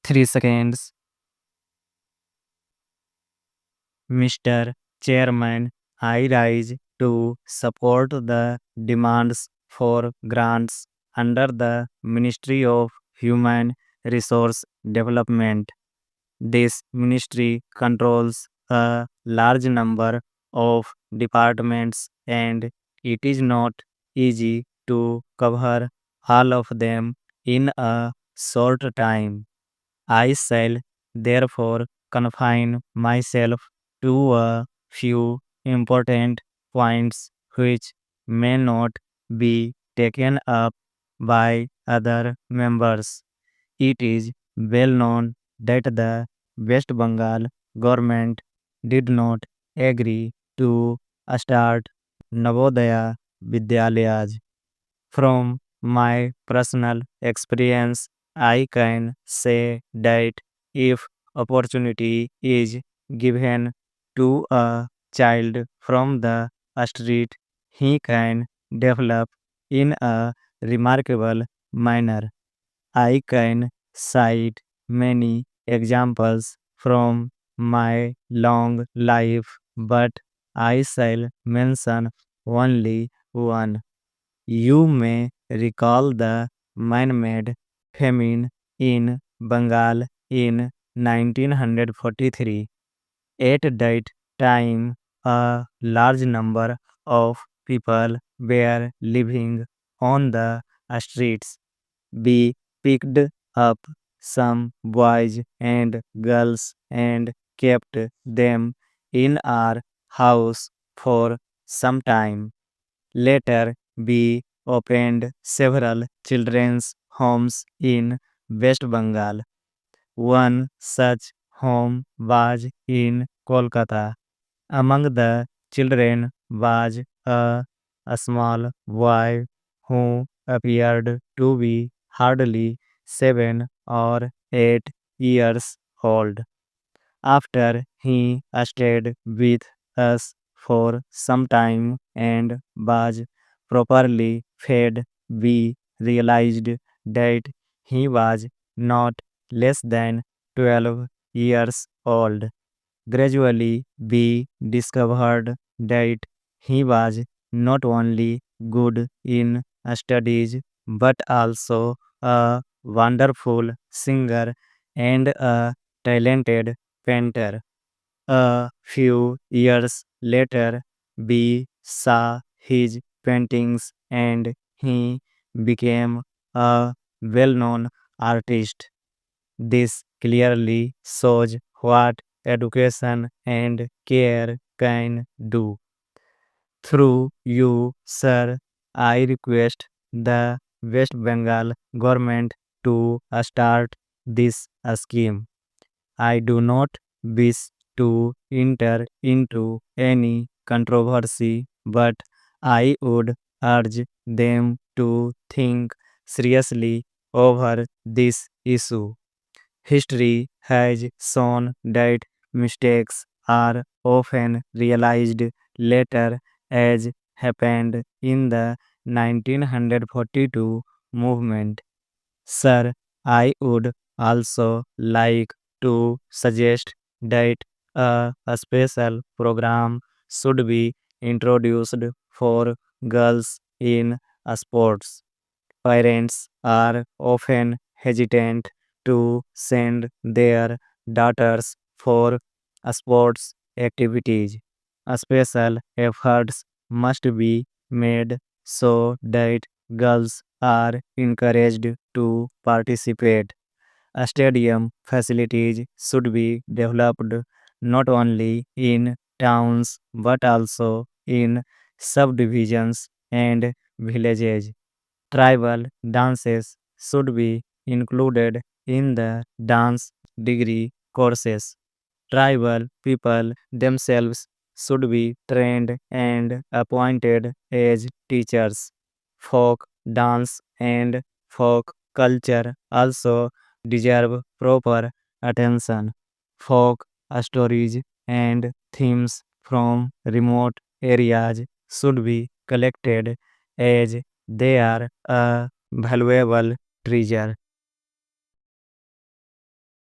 3 seconds. Mr. Chairman, I rise to support the demands for grants under the Ministry of Human Resource Development. This ministry controls a large number of departments, and it is not easy to cover all of them in a short time. I shall therefore confine myself to a few important points which may not be taken up by other members. It is well known that the West Bengal government did not agree to start Navodaya Vidyalayas. From my personal experience, I can say that if opportunity is given to a child from the street, he can develop in a remarkable manner. I can cite many examples from my long life, but I shall mention only one. You may recall the man-made famine in Bengal in 1943. At that time, a large number of people were living on the streets. We picked up some boys and girls and kept them in our house for some time. Later, we opened several children's homes in West Bengal. One such home was in Kolkata. Among the children was a small boy who appeared to be hardly 7 or 8 years old. After he stayed with us for some time and was properly fed, we realized that he was not less than 12 years old. Gradually, we discovered that he was not only good in studies but also a wonderful singer and a talented painter. A few years later, we saw his paintings and he became a well known artist. This clearly shows what education and care can do. Through you, sir, I request the West Bengal government to start this scheme. I do not wish to enter into any controversy, but I would urge them to think seriously over this issue. History has shown that mistakes are often realized later, as happened in the 1942 movement. Sir, I would also like to suggest that a special program should be introduced for girls in sports. Parents are often hesitant to send their daughters for sports activities. Special efforts must be made so that girls are encouraged to participate. A stadium facilities should be developed not only in towns but also in subdivisions and villages. Tribal dances should be included in the dance degree courses. Tribal people themselves should be trained and appointed as teachers. Folk dance and folk culture also deserve proper attention. Folk stories and themes from remote areas should be collected as they are a valuable treasure.